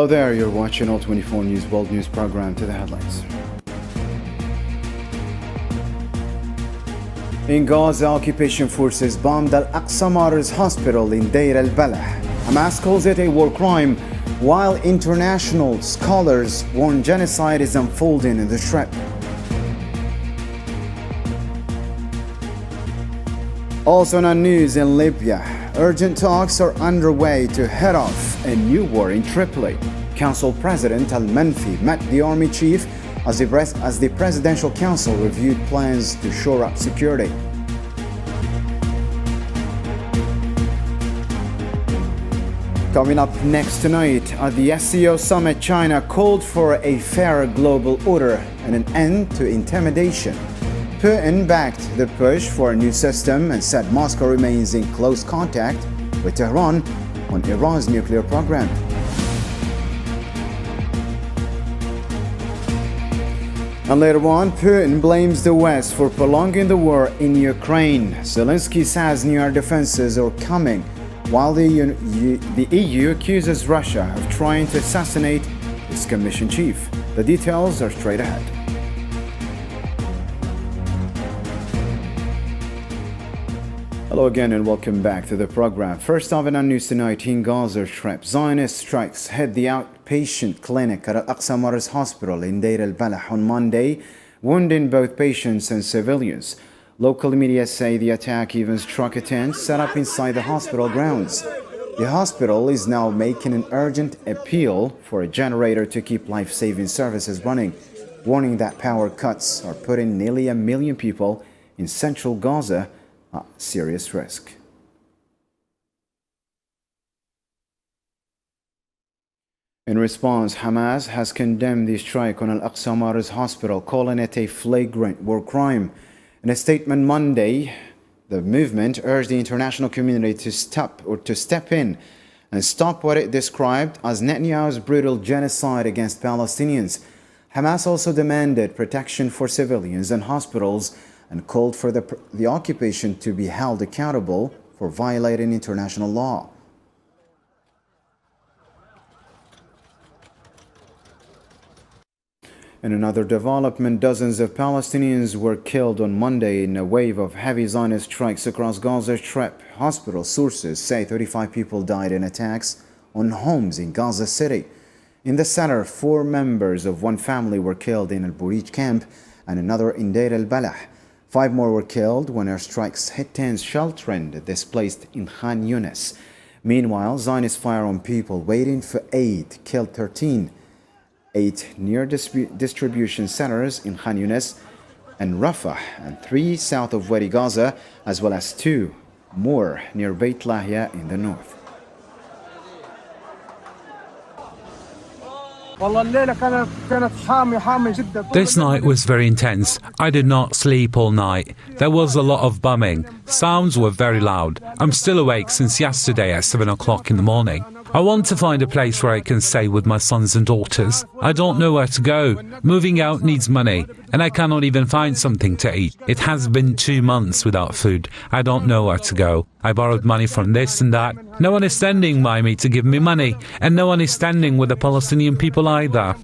Hello there, you're watching All 24 News World News Program. To the headlines. In Gaza, occupation forces bombed Al-Aqsa Martyrs Hospital in Deir al-Balah. Hamas calls it a war crime, while international scholars warn genocide is unfolding in the Strip. Also on news in Libya, urgent talks are underway to head off a new war in Tripoli. Council President Al-Menfi met the army chief as the Presidential Council reviewed plans to shore up security. Coming up next tonight, at the SCO Summit, China called for a fair global order and an end to intimidation. Putin backed the push for a new system and said Moscow remains in close contact with Tehran on Iran's nuclear program. And later on, Putin blames the West for prolonging the war in Ukraine. Zelensky says new air defenses are coming, while the EU accuses Russia of trying to assassinate its commission chief. The details are straight ahead. Hello again and welcome back to the program. First off in our news tonight, in Gaza Strip, Zionist strikes hit the outpatient clinic at Al-Aqsa Martyrs Hospital in Deir al-Balah on Monday, wounding both patients and civilians. Local media say the attack even struck a tent set up inside the hospital grounds. The hospital is now making an urgent appeal for a generator to keep life-saving services running, warning that power cuts are putting nearly 1 million people in central Gaza at serious risk. In response, Hamas has condemned the strike on Al-Aqsa Martyrs Hospital, calling it a flagrant war crime. In a statement Monday, the movement urged the international community to step in and stop what it described as Netanyahu's brutal genocide against Palestinians. Hamas also demanded protection for civilians and hospitals and called for the occupation to be held accountable for violating international law. In another development, dozens of Palestinians were killed on Monday in a wave of heavy Zionist strikes across Gaza Strip. Hospital sources say 35 people died in attacks on homes in Gaza City. In the center, 4 members of one family were killed in Al-Burij camp and another in Deir al-Balah. 5 more were killed when airstrikes hit tents sheltering the displaced in Khan Yunis. Meanwhile, Zionists fire on people waiting for aid killed 13. 8 near distribution centers in Khan Yunis and Rafah, and 3 south of Wadi Gaza, as well as 2 more near Beit Lahia in the north. This night was very intense. I did not sleep all night. There was a lot of bombing. Sounds were very loud. I'm still awake since yesterday at 7 o'clock in the morning. I want to find a place where I can stay with my sons and daughters. I don't know where to go. Moving out needs money, and I cannot even find something to eat. It has been 2 months without food. I don't know where to go. I borrowed money from this and that. No one is standing by me to give me money, and no one is standing with the Palestinian people either.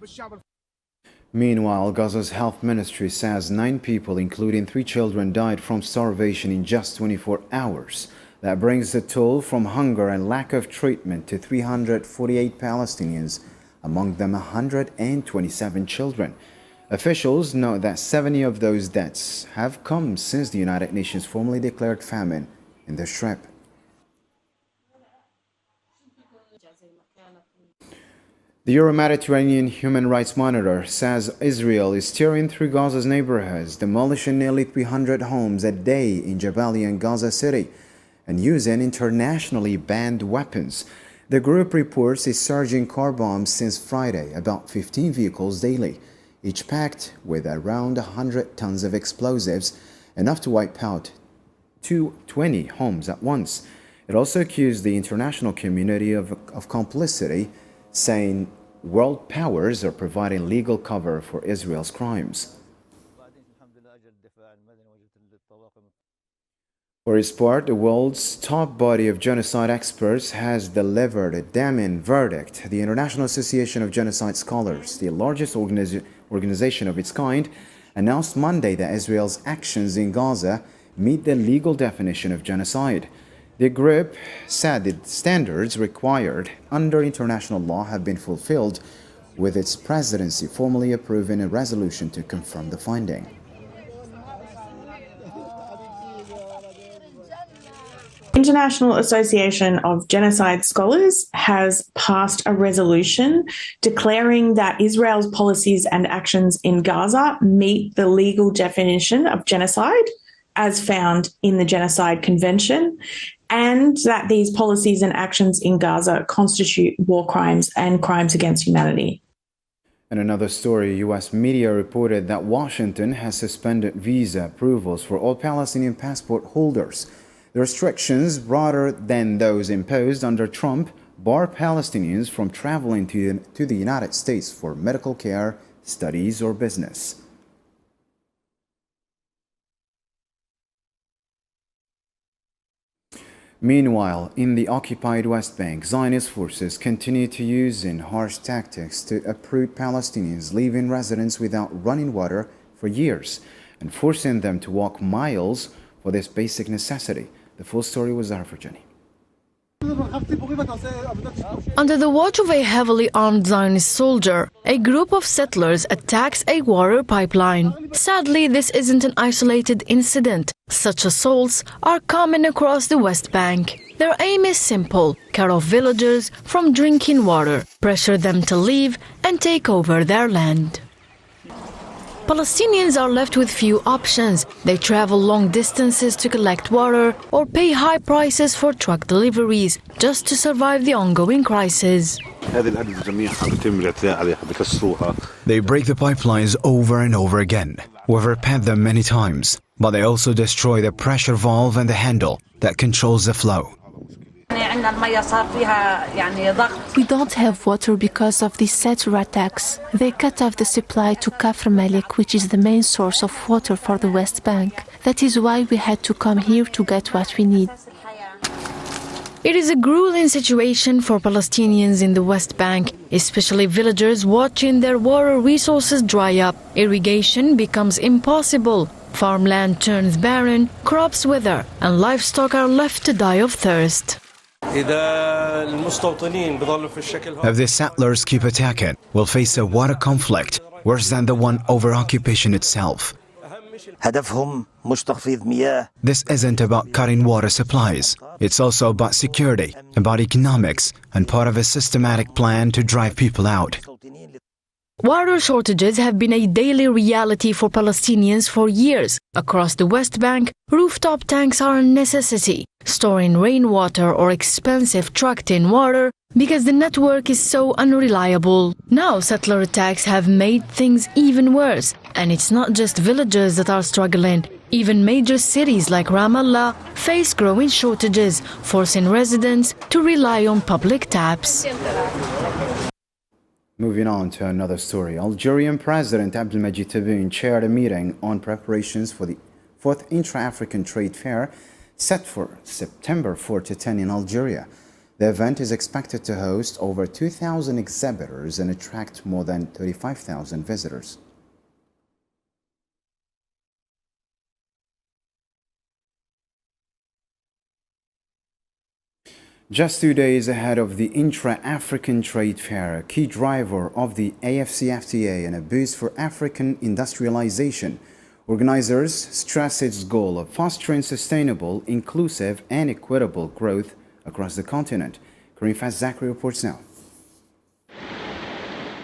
Meanwhile, Gaza's health ministry says 9 people, including 3 children, died from starvation in just 24 hours. That brings the toll from hunger and lack of treatment to 348 Palestinians, among them 127 children. Officials note that 70 of those deaths have come since the United Nations formally declared famine in the Strip. The Euro-Mediterranean Human Rights Monitor says Israel is tearing through Gaza's neighborhoods, demolishing nearly 300 homes a day in Jabalia and Gaza City, and using internationally banned weapons. The group reports a surge in car bombs since Friday, about 15 vehicles daily, each packed with around 100 tons of explosives, enough to wipe out 20 homes at once. It also accused the international community of complicity, saying world powers are providing legal cover for Israel's crimes. For its part, the world's top body of genocide experts has delivered a damning verdict. The International Association of Genocide Scholars, the largest organization of its kind, announced Monday that Israel's actions in Gaza meet the legal definition of genocide. The group said the standards required under international law have been fulfilled, with its presidency formally approving a resolution to confirm the finding. International Association of Genocide Scholars has passed a resolution declaring that Israel's policies and actions in Gaza meet the legal definition of genocide as found in the Genocide Convention, and that these policies and actions in Gaza constitute war crimes and crimes against humanity. In another story, U.S. media reported that Washington has suspended visa approvals for all Palestinian passport holders. The restrictions, rather than those imposed under Trump, bar Palestinians from traveling to the United States for medical care, studies, or business. Meanwhile, in the occupied West Bank, Zionist forces continue to use harsh tactics to uproot Palestinians leaving residents without running water for years and forcing them to walk miles for this basic necessity. The full story was there for Jenny. Under the watch of a heavily armed Zionist soldier, a group of settlers attacks a water pipeline. Sadly, this isn't an isolated incident. Such assaults are common across the West Bank. Their aim is simple: cut off villagers from drinking water, pressure them to leave, and take over their land. Palestinians are left with few options. They travel long distances to collect water or pay high prices for truck deliveries just to survive the ongoing crisis. They break the pipelines over and over again. We've repaired them many times, but they also destroy the pressure valve and the handle that controls the flow. We don't have water because of these settler attacks. They cut off the supply to Kafr Malik, which is the main source of water for the West Bank. That is why we had to come here to get what we need. It is a grueling situation for Palestinians in the West Bank, especially villagers watching their water resources dry up. Irrigation becomes impossible. Farmland turns barren, crops wither, and livestock are left to die of thirst. If the settlers keep attacking, we'll face a water conflict worse than the one over occupation itself. This isn't about cutting water supplies. It's also about security, about economics, and part of a systematic plan to drive people out. Water shortages have been a daily reality for Palestinians for years. Across the West Bank, rooftop tanks are a necessity, storing rainwater or expensive trucked-in water because the network is so unreliable. Now settler attacks have made things even worse, and it's not just villagers that are struggling. Even major cities like Ramallah face growing shortages, forcing residents to rely on public taps. Moving on to another story. Algerian President Abdelmajid Tebboune chaired a meeting on preparations for the 4th Intra-African Trade Fair set for September 4 to 10 in Algeria. The event is expected to host over 2,000 exhibitors and attract more than 35,000 visitors. Just 2 days ahead of the Intra-African Trade Fair, a key driver of the AFCFTA and a boost for African industrialization, organizers stress its goal of fostering sustainable, inclusive, and equitable growth across the continent. Kareem Faz-Zakri reports now.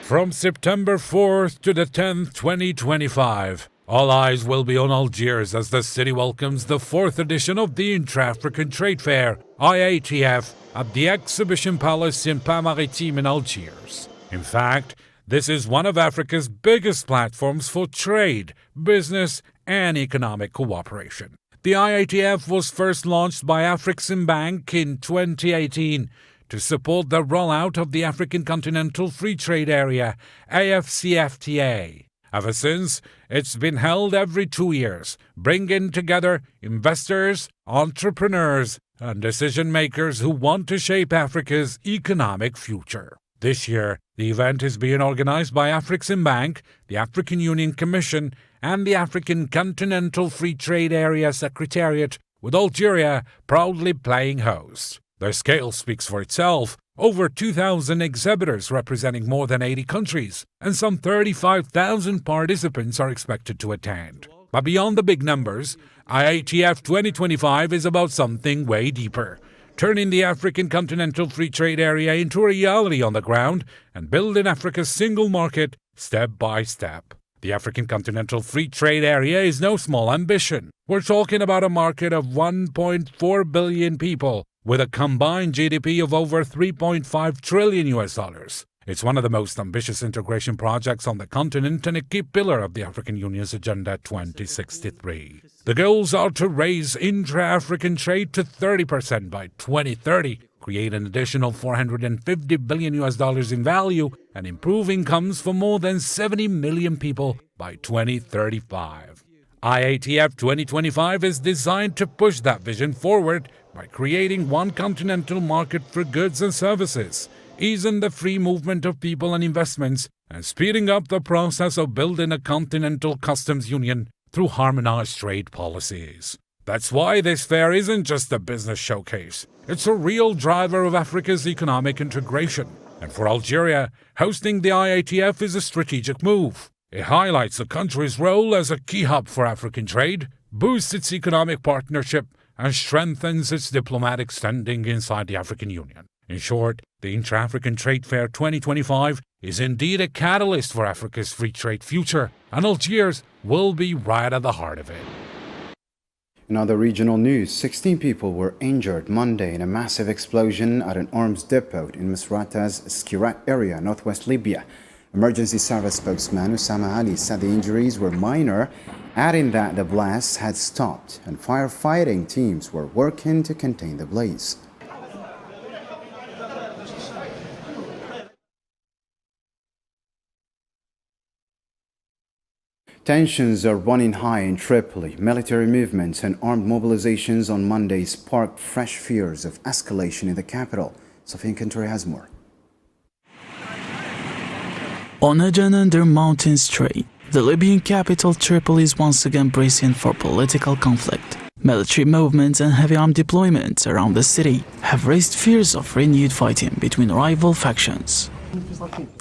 From September 4th to the 10th, 2025, all eyes will be on Algiers as the city welcomes the 4th edition of the Intra-African Trade Fair, IATF, at the Exhibition Palace in Pas-Maritime in Algiers. In fact, this is one of Africa's biggest platforms for trade, business, and economic cooperation. The IATF was first launched by Afreximbank in 2018 to support the rollout of the African Continental Free Trade Area, AFCFTA. Ever since, it's been held every 2 years, bringing together investors, entrepreneurs, and decision-makers who want to shape Africa's economic future. This year, the event is being organized by Afreximbank, the African Union Commission, and the African Continental Free Trade Area Secretariat, with Algeria proudly playing host. Their scale speaks for itself. Over 2,000 exhibitors representing more than 80 countries, and some 35,000 participants are expected to attend. But beyond the big numbers, IATF 2025 is about something way deeper, turning the African Continental Free Trade Area into a reality on the ground and building Africa's single market step by step. The African Continental Free Trade Area is no small ambition. We're talking about a market of 1.4 billion people, with a combined GDP of over $3.5 trillion. It's one of the most ambitious integration projects on the continent and a key pillar of the African Union's Agenda 2063. The goals are to raise intra-African trade to 30% by 2030, create an additional $450 billion in value, and improve incomes for more than 70 million people by 2035. IATF 2025 is designed to push that vision forward by creating one continental market for goods and services, easing the free movement of people and investments, and speeding up the process of building a continental customs union through harmonized trade policies. That's why this fair isn't just a business showcase. It's a real driver of Africa's economic integration. And for Algeria, hosting the IATF is a strategic move. It highlights the country's role as a key hub for African trade, boosts its economic partnership, and strengthens its diplomatic standing inside the African Union. In short, the Intra-African Trade Fair 2025 is indeed a catalyst for Africa's free trade future, and Algiers will be right at the heart of it. In other regional news, 16 people were injured Monday in a massive explosion at an arms depot in Misrata's Skirat area, northwest Libya. Emergency service spokesman Usama Ali said the injuries were minor, adding that the blasts had stopped and firefighting teams were working to contain the blaze. Tensions are running high in Tripoli. Military movements and armed mobilizations on Monday sparked fresh fears of escalation in the capital. Sofian Kanturi has more. On a under mountain strait, the Libyan capital Tripoli is once again bracing for political conflict. Military movements and heavy armed deployments around the city have raised fears of renewed fighting between rival factions.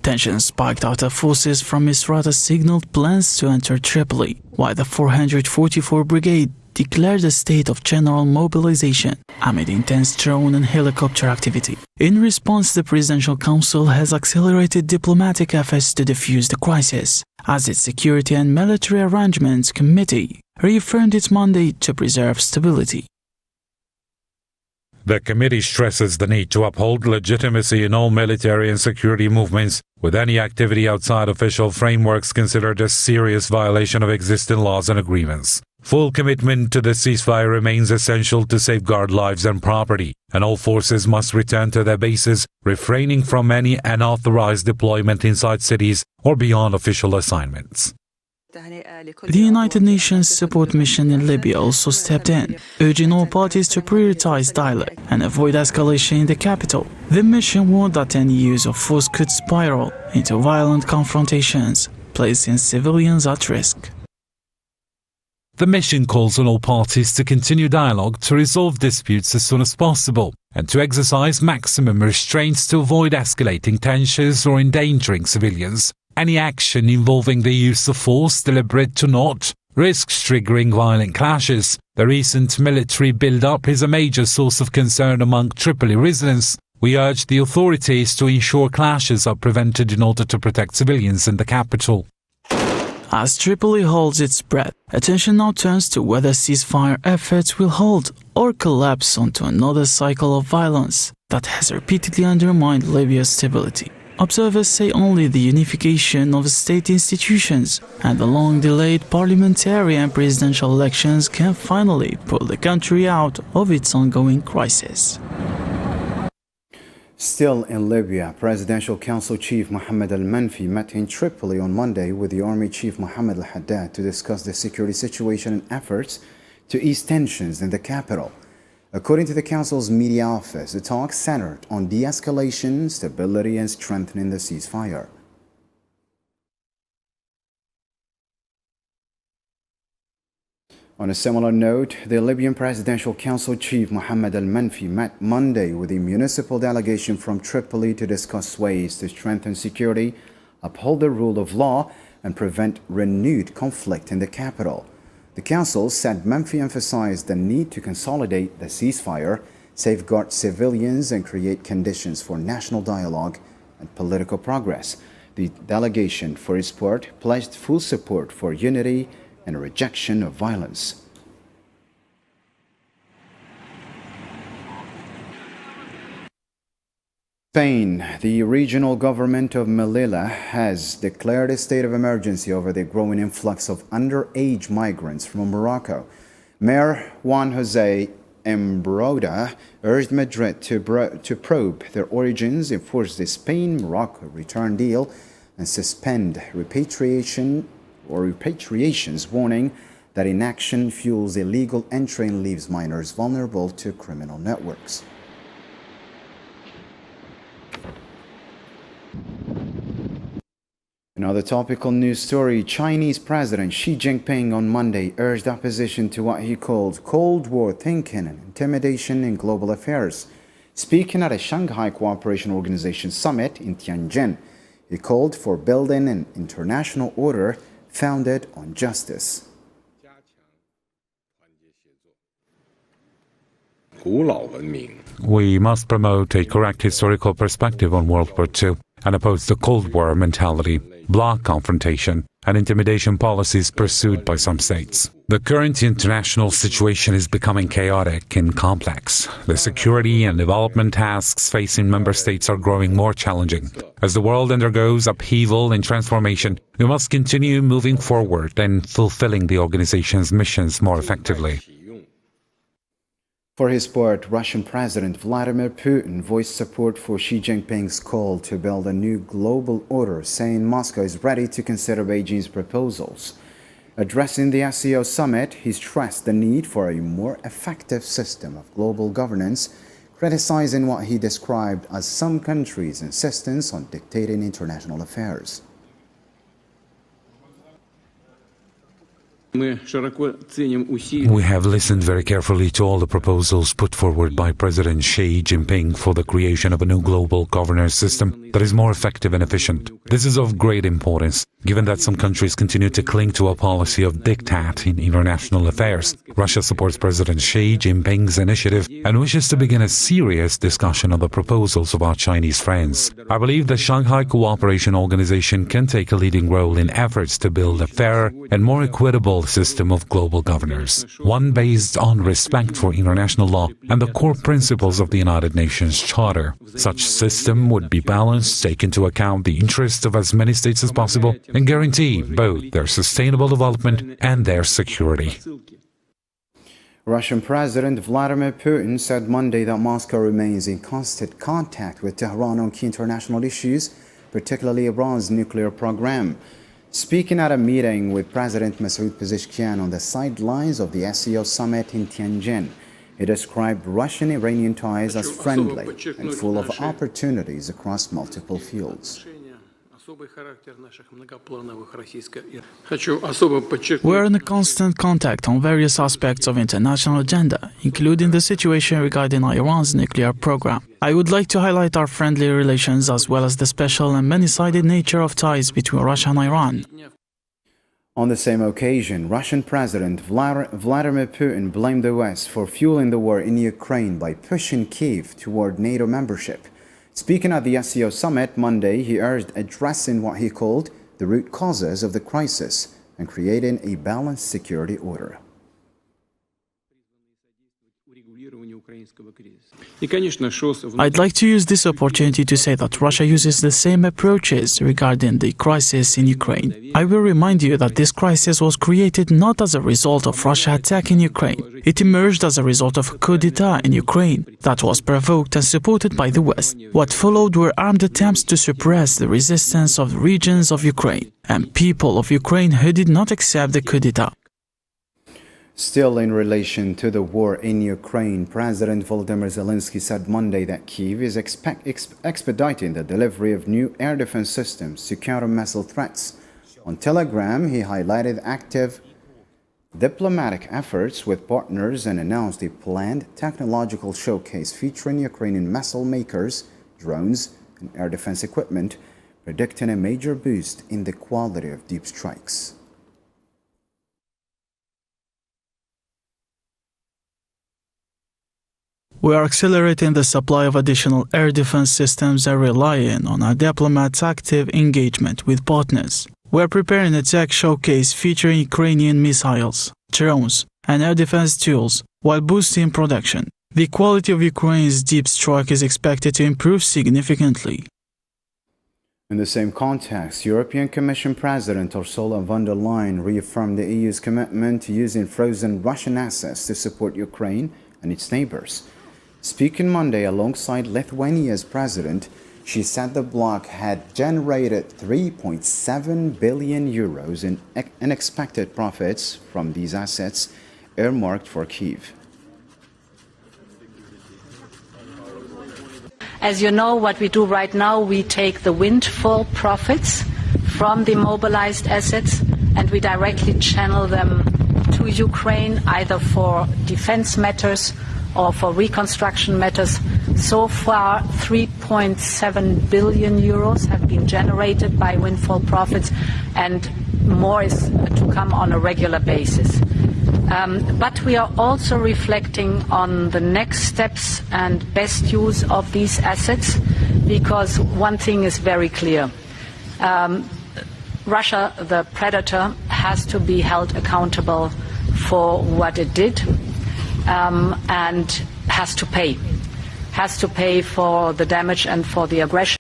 Tensions spiked after forces from Misrata signaled plans to enter Tripoli, while the 444 Brigade declared a state of general mobilization amid intense drone and helicopter activity. In response, the Presidential Council has accelerated diplomatic efforts to defuse the crisis, as its Security and Military Arrangements Committee reaffirmed its mandate to preserve stability. The committee stresses the need to uphold legitimacy in all military and security movements, with any activity outside official frameworks considered a serious violation of existing laws and agreements. Full commitment to the ceasefire remains essential to safeguard lives and property, and all forces must return to their bases, refraining from any unauthorized deployment inside cities or beyond official assignments. The United Nations Support Mission in Libya also stepped in, urging all parties to prioritize dialogue and avoid escalation in the capital. The mission warned that any use of force could spiral into violent confrontations, placing civilians at risk. The mission calls on all parties to continue dialogue to resolve disputes as soon as possible and to exercise maximum restraints to avoid escalating tensions or endangering civilians. Any action involving the use of force, deliberate or not, risks triggering violent clashes. The recent military build-up is a major source of concern among Tripoli residents. We urge the authorities to ensure clashes are prevented in order to protect civilians in the capital. As Tripoli holds its breath, attention now turns to whether ceasefire efforts will hold or collapse onto another cycle of violence that has repeatedly undermined Libya's stability. Observers say only the unification of state institutions and the long-delayed parliamentary and presidential elections can finally pull the country out of its ongoing crisis. Still in Libya, Presidential Council Chief Mohammed al-Manfi met in Tripoli on Monday with the Army Chief Mohammed al-Haddad to discuss the security situation and efforts to ease tensions in the capital. According to the Council's media office, the talks centered on de-escalation, stability, and strengthening the ceasefire. On a similar note, the Libyan Presidential Council Chief Mohammed al-Manfi met Monday with a municipal delegation from Tripoli to discuss ways to strengthen security, uphold the rule of law, and prevent renewed conflict in the capital. The Council said Manfi emphasized the need to consolidate the ceasefire, safeguard civilians, and create conditions for national dialogue and political progress. The delegation, for its part, pledged full support for unity and a rejection of violence. Spain, the regional government of Melilla has declared a state of emergency over the growing influx of underage migrants from Morocco. Mayor Juan José Embroda urged Madrid to probe their origins, enforce the Spain-Morocco return deal, and suspend repatriations, warning that inaction fuels illegal entry and leaves minors vulnerable to criminal networks. Another topical news story, Chinese President Xi Jinping on Monday urged opposition to what he called Cold War thinking and intimidation in global affairs. Speaking at a Shanghai Cooperation Organization summit in Tianjin, he called for building an international order founded on justice. We must promote a correct historical perspective on World War II and oppose the Cold War mentality, bloc confrontation, and intimidation policies pursued by some states. The current international situation is becoming chaotic and complex. The security and development tasks facing member states are growing more challenging. As the world undergoes upheaval and transformation, we must continue moving forward and fulfilling the organization's missions more effectively. For his part, Russian President Vladimir Putin voiced support for Xi Jinping's call to build a new global order, saying Moscow is ready to consider Beijing's proposals. Addressing the SCO summit, he stressed the need for a more effective system of global governance, criticizing what he described as some countries' insistence on dictating international affairs. We have listened very carefully to all the proposals put forward by President Xi Jinping for the creation of a new global governance system that is more effective and efficient. This is of great importance, given that some countries continue to cling to a policy of diktat in international affairs. Russia supports President Xi Jinping's initiative and wishes to begin a serious discussion of the proposals of our Chinese friends. I believe the Shanghai Cooperation Organization can take a leading role in efforts to build a fairer and more equitable system of global governance, one based on respect for international law and the core principles of the United Nations Charter. Such system would be balanced, take into account the interests of as many states as possible, and guarantee both their sustainable development and their security. Russian President Vladimir Putin said Monday that Moscow remains in constant contact with Tehran on key international issues, particularly Iran's nuclear program. Speaking at a meeting with President Masoud Pezeshkian on the sidelines of the SCO summit in Tianjin, he described Russian-Iranian ties as friendly and full of opportunities across multiple fields. We are in constant contact on various aspects of international agenda, including the situation regarding Iran's nuclear program. I would like to highlight our friendly relations as well as the special and many-sided nature of ties between Russia and Iran. On the same occasion, Russian President Vladimir Putin blamed the West for fueling the war in Ukraine by pushing Kyiv toward NATO membership. Speaking at the SCO summit Monday, he urged addressing what he called the root causes of the crisis and creating a balanced security order. I'd like to use this opportunity to say that Russia uses the same approaches regarding the crisis in Ukraine. I will remind you that this crisis was created not as a result of Russia attacking Ukraine. It emerged as a result of a coup d'etat in Ukraine that was provoked and supported by the West. What followed were armed attempts to suppress the resistance of the regions of Ukraine and people of Ukraine who did not accept the coup d'etat. Still in relation to the war in Ukraine, President Volodymyr Zelensky said Monday that Kyiv is expediting the delivery of new air defense systems to counter missile threats. On Telegram, he highlighted active diplomatic efforts with partners and announced a planned technological showcase featuring Ukrainian missile makers, drones, and air defense equipment, predicting a major boost in the quality of deep strikes. We are accelerating the supply of additional air defense systems and relying on our diplomats' active engagement with partners. We are preparing a tech showcase featuring Ukrainian missiles, drones, and air defense tools while boosting production. The quality of Ukraine's deep strike is expected to improve significantly. In the same context, European Commission President Ursula von der Leyen reaffirmed the EU's commitment to using frozen Russian assets to support Ukraine and its neighbors. Speaking Monday alongside Lithuania's president, she said the bloc had generated 3.7 billion euros in unexpected profits from these assets earmarked for Kyiv. As you know, what we do right now, we take the windfall profits from the mobilized assets and we directly channel them to Ukraine, either for defense matters or for reconstruction matters. So far, 3.7 billion euros have been generated by windfall profits, and more is to come on a regular basis. But we are also reflecting on the next steps and best use of these assets, because one thing is very clear. Russia, the predator, has to be held accountable for what it did. And has to pay for the damage and for the aggression.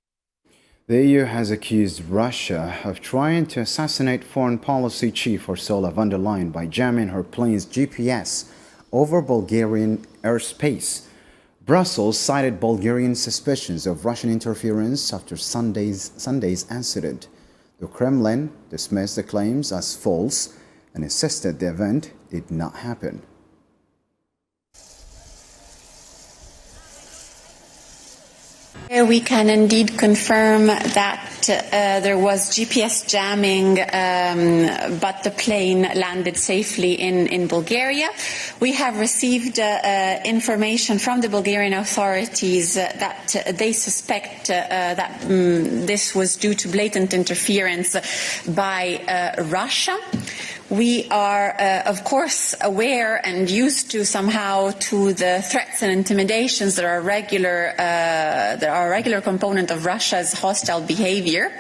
The EU has accused Russia of trying to assassinate foreign policy chief Ursula von der Leyen by jamming her plane's GPS over Bulgarian airspace. Brussels cited Bulgarian suspicions of Russian interference after Sunday's incident. The Kremlin dismissed the claims as false and insisted the event did not happen. We can indeed confirm that there was GPS jamming, but the plane landed safely in Bulgaria. We have received information from the Bulgarian authorities that they suspect that this was due to blatant interference by Russia. We are, of course, aware and used to somehow to the threats and intimidations that are a regular component of Russia's hostile behavior.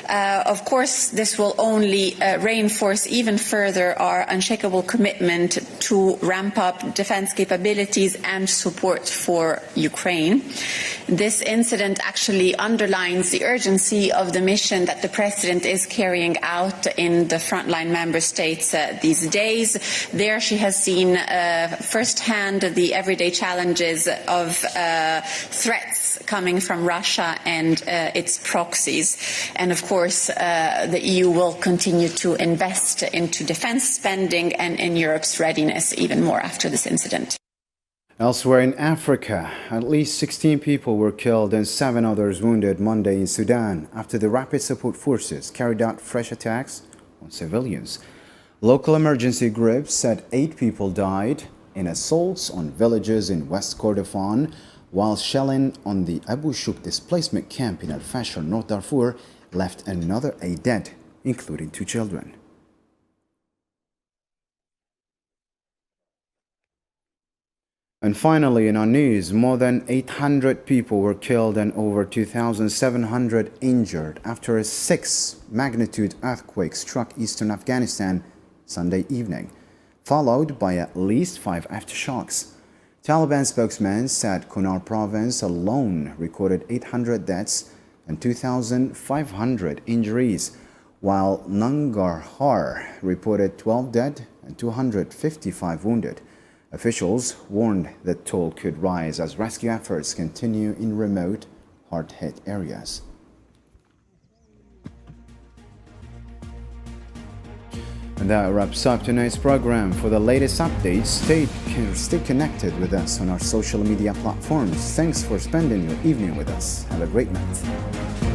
Of course, this will only reinforce even further our unshakable commitment to ramp up defense capabilities and support for Ukraine. This incident actually underlines the urgency of the mission that the President is carrying out in the frontline member states these days. There she has seen firsthand the everyday challenges of threats coming from Russia and its proxies. And of course, the EU will continue to invest into defense spending and in Europe's readiness even more after this incident. Elsewhere in Africa, at least 16 people were killed and 7 others wounded Monday in Sudan after the Rapid Support Forces carried out fresh attacks on civilians. Local emergency groups said 8 people died in assaults on villages in West Kordofan, while shelling on the Abu Shuk displacement camp in Al-Fashar, North Darfur, left another 8 dead, including 2 children. And finally, in our news, more than 800 people were killed and over 2,700 injured after a 6-magnitude earthquake struck eastern Afghanistan Sunday evening, followed by at least 5 aftershocks. Taliban spokesman said Qunnar province alone recorded 800 deaths and 2,500 injuries, while Nangarhar reported 12 dead and 255 wounded. Officials warned the toll could rise as rescue efforts continue in remote, hard-hit areas. And that wraps up tonight's program. For the latest updates, stay connected with us on our social media platforms. Thanks for spending your evening with us. Have a great night.